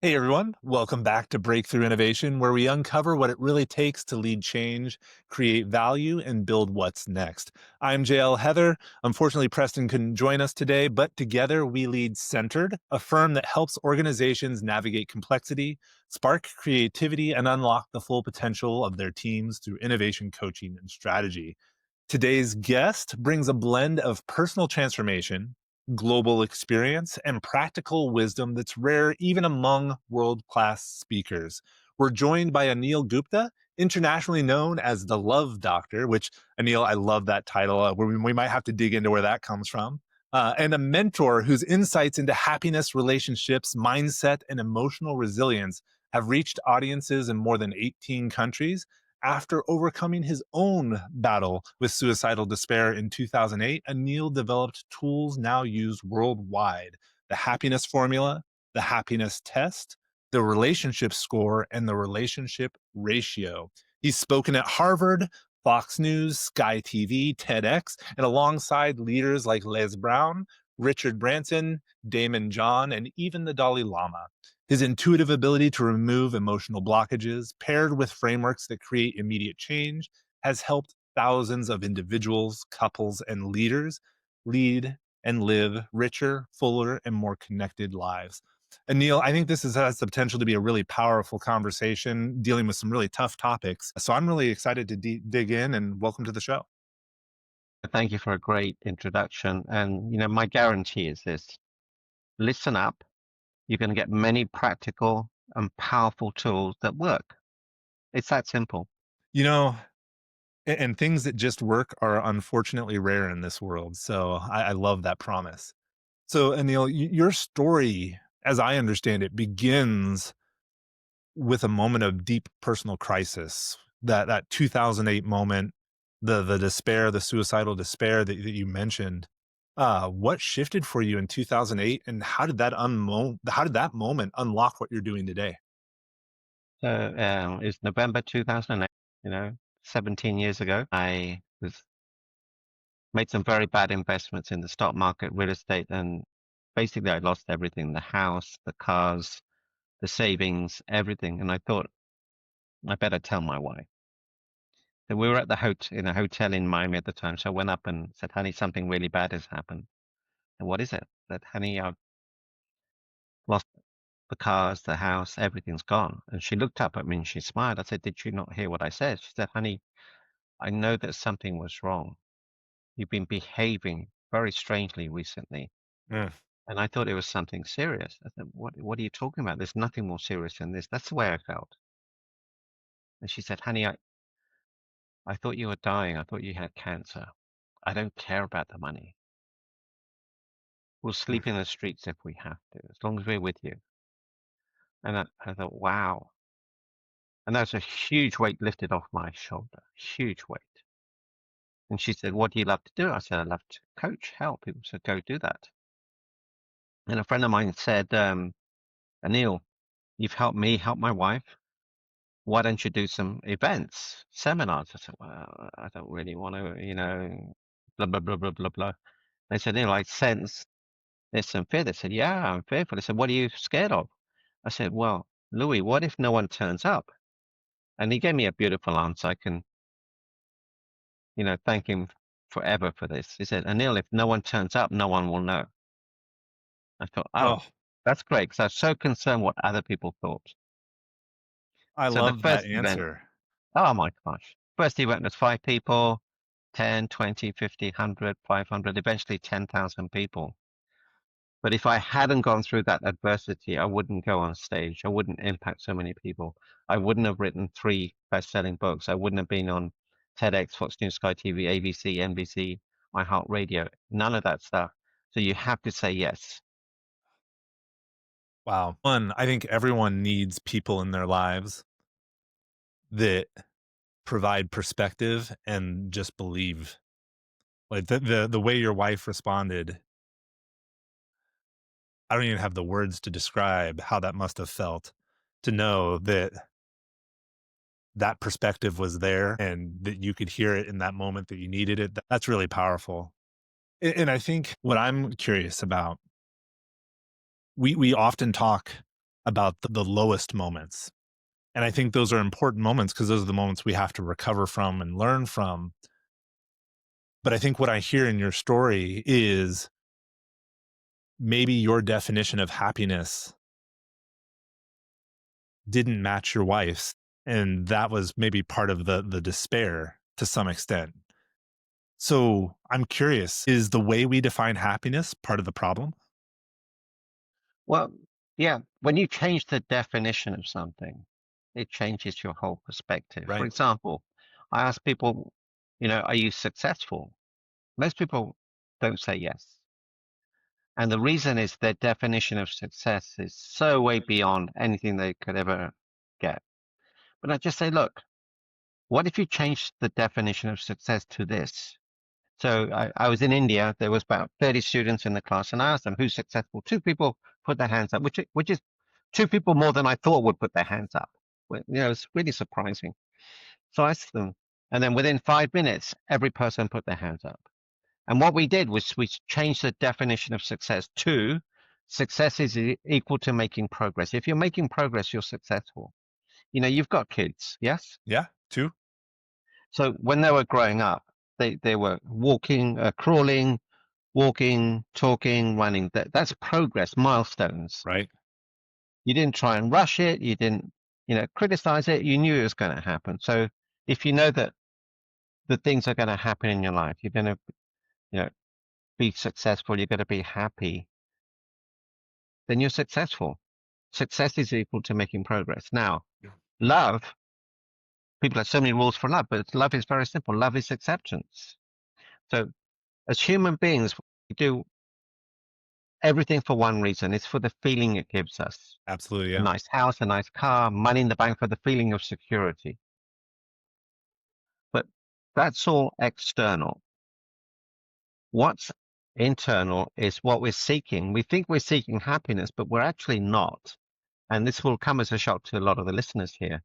Hey everyone, welcome back to Breakthrough Innovation, where we uncover what it really takes to lead change, create value, and build what's next. I'm JL Heather. Unfortunately, Preston couldn't join us today, but together we lead Centered, a firm that helps organizations navigate complexity, spark creativity, and unlock the full potential of their teams through innovation coaching and strategy. Today's guest brings a blend of personal transformation, global experience, and practical wisdom that's rare even among world class speakers. We're joined by Anil Gupta, internationally known as the Love Doctor, which, Anil, I love that title. We might have to dig into where that comes from. And a mentor whose insights into happiness, relationships, mindset, and emotional resilience have reached audiences in more than 18 countries after overcoming his own battle with suicidal despair in 2008, Anil developed tools now used worldwide: the happiness formula, the happiness test, the relationship score, and the relationship ratio. He's spoken at Harvard, Fox News, Sky TV, TEDx, and alongside leaders like Les Brown, Richard Branson, Damon John, and even the Dalai Lama. His intuitive ability to remove emotional blockages, paired with frameworks that create immediate change, has helped thousands of individuals, couples, and leaders lead and live richer, fuller, and more connected lives. And Neil, I think has the potential to be a really powerful conversation dealing with some really tough topics. So I'm really excited to dig in, and welcome to the show. Thank you for a great introduction. And, my guarantee is this: listen up. You're going to get many practical and powerful tools that work. It's that simple. You know, and things that just work are unfortunately rare in this world. So I love that promise. So, Anil, your story, as I understand it, begins with a moment of deep personal crisis. That 2008 moment, the despair, the suicidal despair that you mentioned. What shifted for you in 2008, and how did that moment unlock what you're doing today? So it's November 2008, 17 years ago. I was made some very bad investments in the stock market, real estate, and basically I lost everything: the house, the cars, the savings, everything. And I thought I better tell my wife. So we were at the in a hotel in Miami at the time. So I went up and said, "Honey, something really bad has happened." And what is it? That, "Honey, I've lost the cars, the house, everything's gone." And she looked up at me and she smiled. I said, "Did you not hear what I said?" She said, "Honey, I know that something was wrong. You've been behaving very strangely recently." Mm. And I thought it was something serious. I said, what are you talking about? There's nothing more serious than this. That's the way I felt. And she said, "Honey, I thought you were dying. I thought you had cancer. I don't care about the money. We'll Mm. sleep in the streets if we have to, as long as we're with you." And I thought, wow. And that's a huge weight lifted off my shoulder, huge weight. And she said, "What do you love to do?" I said, "I love to coach, help people." So go do that. And a friend of mine said, "Anil, you've helped me help my wife. Why don't you do some events, seminars?" I said, "Well, I don't really want to, blah, blah, blah, blah, blah, blah." They said, "I sense there's some fear." They said, "Yeah, I'm fearful." They said, "What are you scared of?" I said, "Well, Louis, what if no one turns up?" And he gave me a beautiful answer. I can, thank him forever for this. He said, "Anil, if no one turns up, no one will know." I thought, oh, Oh, that's great, because I was so concerned what other people thought. I So the love that first event, answer. oh my gosh, first event was 5 people, 10, 20, 50, 100, 500, eventually 10,000 people. But if I hadn't gone through that adversity, I wouldn't go on stage. I wouldn't impact so many people. I wouldn't have written 3 best-selling books. I wouldn't have been on TEDx, Fox News, Sky TV, ABC, NBC, iHeartRadio, none of that stuff. So you have to say yes. Wow. One, I think everyone needs people in their lives that provide perspective and just believe. Like the way your wife responded, I don't even have the words to describe how that must have felt to know that that perspective was there and that you could hear it in that moment that you needed it. That's really powerful. And I think what I'm curious about, we often talk about the lowest moments. And I think those are important moments because those are the moments we have to recover from and learn from. But I think what I hear in your story is maybe your definition of happiness didn't match your wife's. And that was maybe part of the despair to some extent. So I'm curious, is the way we define happiness part of the problem? Well, yeah, when you change the definition of something, it changes your whole perspective. For Right. example, I ask people, are you successful? Most people don't say yes. And the reason is their definition of success is so way beyond anything they could ever get. But I just say, look, what if you change the definition of success to this? So I was in India. There was about 30 students in the class, and I asked them who's successful. Two people put their hands up, which is two people more than I thought would put their hands up. It's really surprising. So I asked them, and then within 5 minutes, every person put their hands up. And what we did was we changed the definition of success to success is equal to making progress. If you're making progress, you're successful. You've got kids, yes? Yeah. Two. So when they were growing up, they were walking, crawling, walking, talking, running. That's progress, milestones. Right. You didn't try and rush it. You didn't, criticize it. You knew it was going to happen. So if you know that the things are going to happen in your life, you're going to, you know, be successful, you're going to be happy, then you're successful. Success is equal to making progress. Now, Yeah. love, people have so many rules for love, but love is very simple. Love is acceptance. So as human beings, we do everything for one reason. It's for the feeling it gives us. Absolutely. A Yeah. nice house, a nice car, money in the bank for the feeling of security. But that's all external. What's internal is what we're seeking. We think we're seeking happiness, but we're actually not. And this will come as a shock to a lot of the listeners here.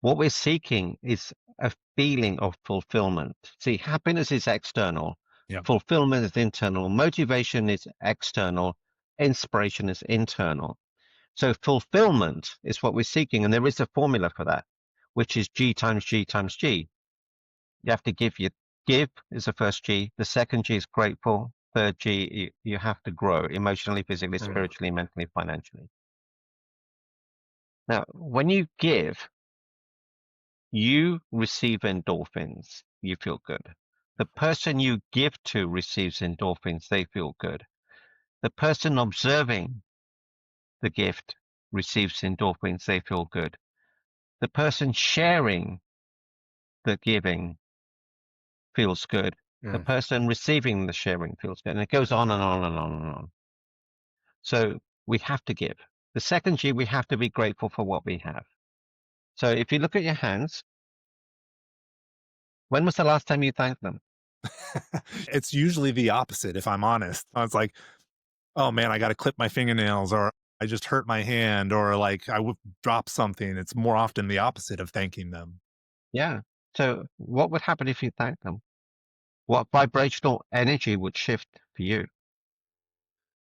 What we're seeking is a feeling of fulfillment. See, happiness is external, Yeah. fulfillment is internal, motivation is external, inspiration is internal. So fulfillment is what we're seeking, and there is a formula for that, which is G times G times G. You have to give is the first G. The second G is grateful. Third G, you have to grow emotionally, physically, Mm. spiritually, mentally, financially. Now, when you give, you receive endorphins. You feel good. The person you give to receives endorphins. They feel good. The person observing the gift receives endorphins. They feel good. The person sharing the giving feels good. The Mm. person receiving the sharing feels good. And it goes on and on and on and on. So we have to give. The second G, we have to be grateful for what we have. So if you look at your hands, when was the last time you thanked them? It's usually the opposite, if I'm honest. It's like, oh man, I got to clip my fingernails, or I just hurt my hand, or like dropped something. It's more often the opposite of thanking them. Yeah. So what would happen if you thanked them? What vibrational energy would shift for you?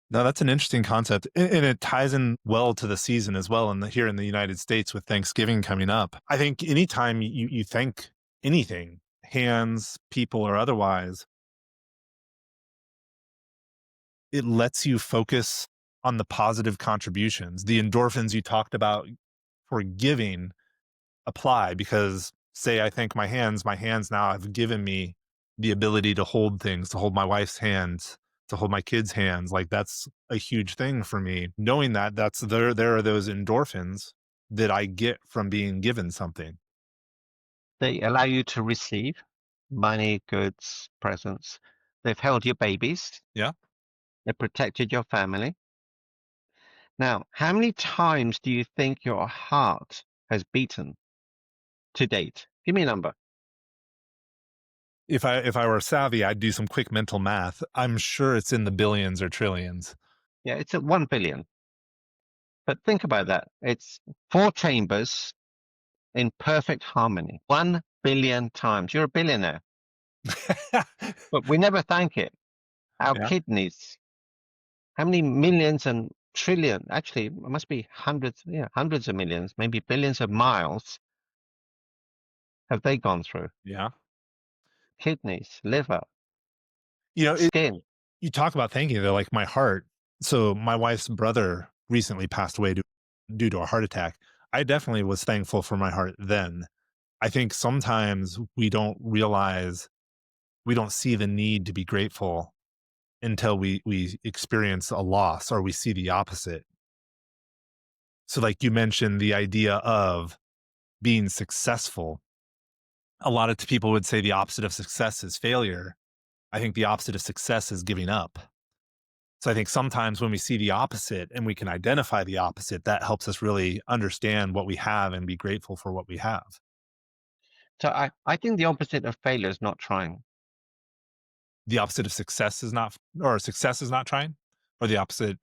No, that's an interesting concept, and it ties in well to the season as well. And here in the United States, with Thanksgiving coming up, I think anytime you thank anything, hands, people, or otherwise, it lets you focus on the positive contributions. The endorphins you talked about for giving apply because, say, I thank my hands now have given me the ability to hold things, to hold my wife's hands, to hold my kids' hands. Like that's a huge thing for me. Knowing that there are those endorphins that I get from being given something. They allow you to receive money, goods, presents. They've held your babies. Yeah. They've protected your family. Now, how many times do you think your heart has beaten to date? Give me a number. If I were savvy, I'd do some quick mental math. I'm sure it's in the billions or trillions. Yeah, it's at 1 billion. But think about that. It's four chambers in perfect harmony. 1 billion times. You're a billionaire, but we never thank it. Our Yeah. kidneys, how many millions and trillion, actually, it must be hundreds, yeah, hundreds of millions, maybe billions of miles have they gone through? Yeah. Kidneys, liver, You know, skin. you talk about thanking, they're like my heart. So my wife's brother recently passed away due to a heart attack. I definitely was thankful for my heart then. I think sometimes we don't realize, we don't see the need to be grateful until we experience a loss or we see the opposite. So like you mentioned the idea of being successful. A lot of people would say the opposite of success is failure. I think the opposite of success is giving up. So I think sometimes when we see the opposite and we can identify the opposite, that helps us really understand what we have and be grateful for what we have. So I think the opposite of failure is not trying. The opposite of success is not, or success is not trying, or the opposite,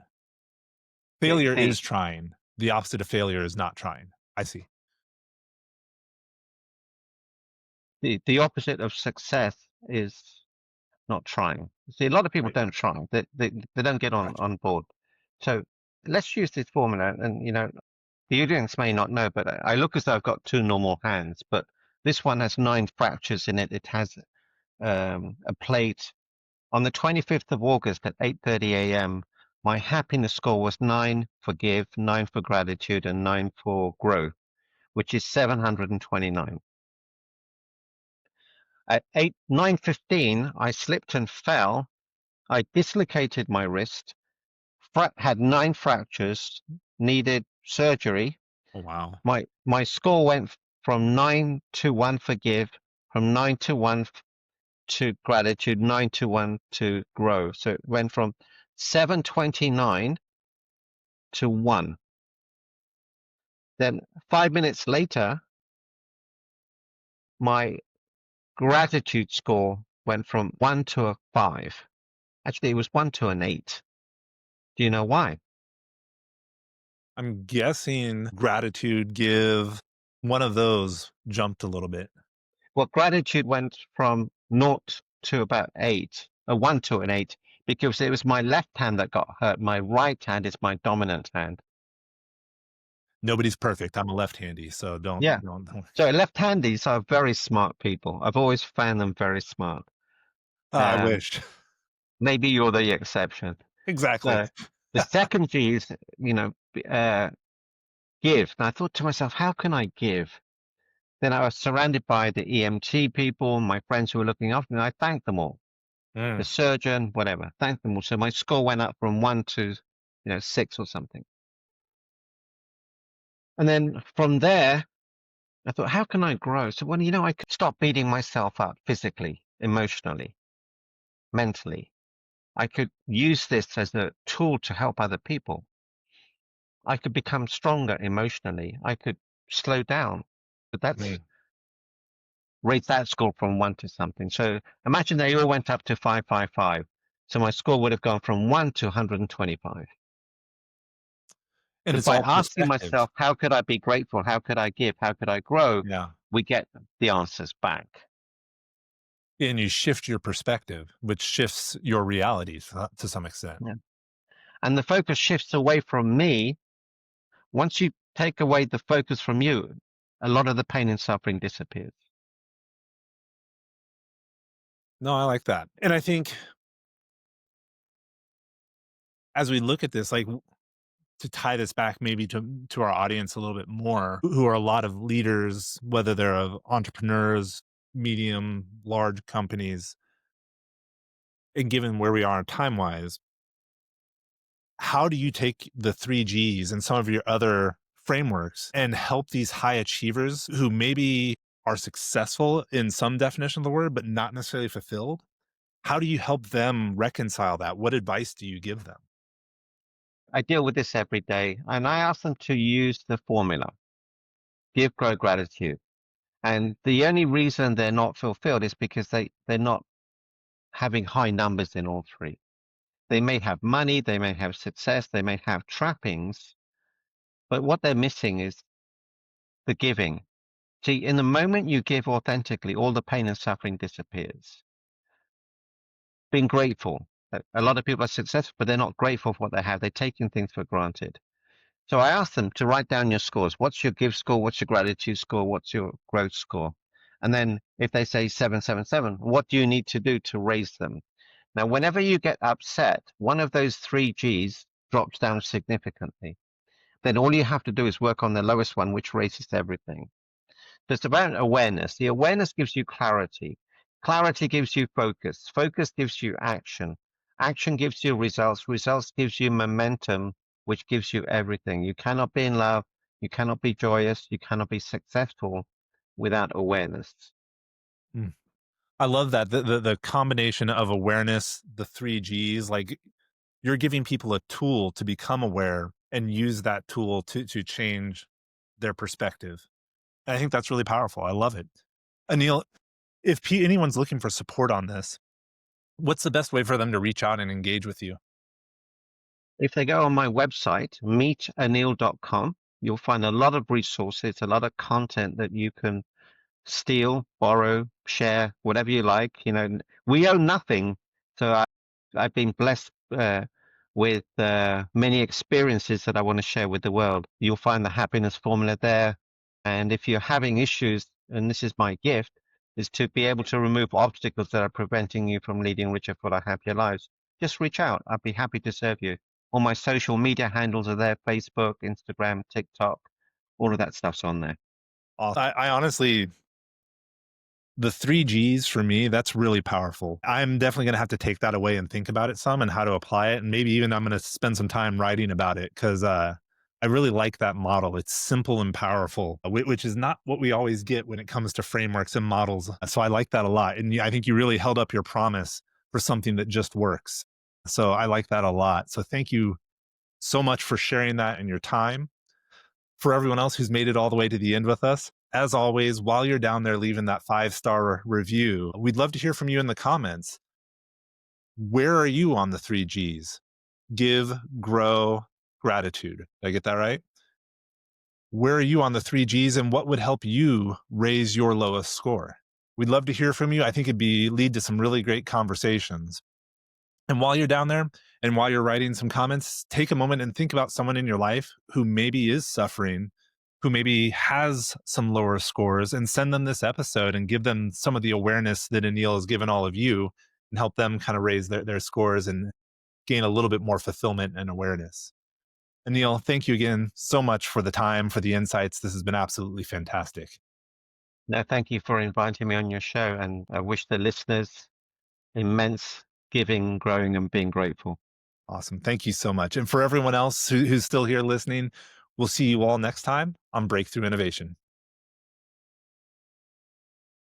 The, failure is the, trying. The opposite of failure is not trying. I see. the opposite of success is not trying. See, a lot of people Right. don't try. They don't get Gotcha. on board. So let's use this formula. And, the audience may not know, but I look as though I've got two normal hands, but this one has 9 fractures in it. It has a plate. On the 25th of August at 8:30 a.m., my happiness score was 9 for give, 9 for gratitude, and 9 for grow, which is 729. At 9:15, I slipped and fell. I dislocated my wrist, had 9 fractures, needed surgery. Oh, wow. My score went from 9 to 1 for give, from 9 to 1 to gratitude, 9 to 1 to grow. So it went from 729 to 1. Then 5 minutes later, my gratitude score went from 1 to a 5. Actually, it was 1 to an 8. Do you know why? I'm guessing gratitude, give, one of those jumped a little bit. Well, gratitude went from naught to about 8, a 1 to an 8, because it was my left hand that got hurt. My right hand is my dominant hand. Nobody's perfect. I'm a left-handy, so Yeah. don't. So left-handers are very smart people. I've always found them very smart. I Um, wish. maybe you're the exception. Exactly. So the second G is, give. And I thought to myself, how can I give? Then I was surrounded by the EMT people, my friends who were looking after me, and I thanked them all. The Mm. surgeon, whatever, thanked them all. So my score went up from 1 to, 6 or something. And then from there, I thought, how can I grow? So when, I could stop beating myself up physically, emotionally, mentally. I could use this as a tool to help other people. I could become stronger emotionally. I could slow down. But that's Mm. rate that score from 1 to something. So imagine they all went up to 555. So my score would have gone from 1 to 125. And So it's by all asking perspective. myself, how could I be grateful? How could I give? How could I grow? Yeah. We get the answers back. And you shift your perspective, which shifts your reality to some extent. Yeah. And the focus shifts away from me. Once you take away the focus from you, a lot of the pain and suffering disappears. No, I like that. And I think as we look at this, like, to tie this back maybe to our audience a little bit more, who are a lot of leaders, whether they're of entrepreneurs, medium, large companies, and given where we are time wise, how do you take the 3 Gs and some of your other frameworks and help these high achievers who maybe are successful in some definition of the word, but not necessarily fulfilled? How do you help them reconcile that? What advice do you give them? I deal with this every day, and I ask them to use the formula give, grow, gratitude. And the only reason they're not fulfilled is because they're not having high numbers in all three. They may have money, they may have success, they may have trappings, but what they're missing is the giving. See, in the moment you give authentically, all the pain and suffering disappears. Being grateful. A lot of people are successful, but they're not grateful for what they have. They're taking things for granted. So I asked them to write down your scores. What's your give score? What's your gratitude score? What's your growth score? And then if they say 777, what do you need to do to raise them? Now, whenever you get upset, one of those three G's drops down significantly. Then all you have to do is work on the lowest one, which raises everything. So it's about awareness. The awareness gives you clarity. Clarity gives you focus. Focus gives you action. Action gives you results. Results gives you momentum, which gives you everything. You cannot be in love. You cannot be joyous. You cannot be successful without awareness. Mm. I love that the combination of awareness, the three G's, like you're giving people a tool to become aware and use that tool to change their perspective. I think that's really powerful. I love it. Anil, if anyone's looking for support on this, what's the best way for them to reach out and engage with you? If they go on my website, meetanil.com, you'll find a lot of resources, a lot of content that you can steal, borrow, share, whatever you like. You know, we own nothing. So I've been blessed with many experiences that I want to share with the world. You'll find the happiness formula there. And if you're having issues, and this is my gift, is to be able to remove obstacles that are preventing you from leading richer, fuller, happier lives. Just reach out. I'd be happy to serve you. All my social media handles are there: Facebook, Instagram, TikTok, all of that stuff's on there. Awesome. I honestly, the three G's for me, that's really powerful. I'm definitely going to have to take that away and think about it some and how to apply it. And maybe even I'm going to spend some time writing about it because I really like that model. It's simple and powerful, which is not what we always get when it comes to frameworks and models. So I like that a lot. And I think you really held up your promise for something that just works. So I like that a lot. So thank you so much for sharing that and your time. For everyone else who's made it all the way to the end with us, as always, while you're down there leaving that 5-star review, we'd love to hear from you in the comments. Where are you on the three G's? Give, grow, gratitude. Did I get that right? Where are you on the three G's and what would help you raise your lowest score? We'd love to hear from you. I think it'd lead to some really great conversations. And while you're down there and while you're writing some comments, take a moment and think about someone in your life who maybe is suffering, who maybe has some lower scores, and send them this episode and give them some of the awareness that Anil has given all of you and help them kind of raise their scores and gain a little bit more fulfillment and awareness. Anil, thank you again so much for the time, for the insights. This has been absolutely fantastic. No, thank you for inviting me on your show, and I wish the listeners immense giving, growing, and being grateful. Awesome. Thank you so much. And for everyone else who's still here listening, we'll see you all next time on Breakthrough Innovation.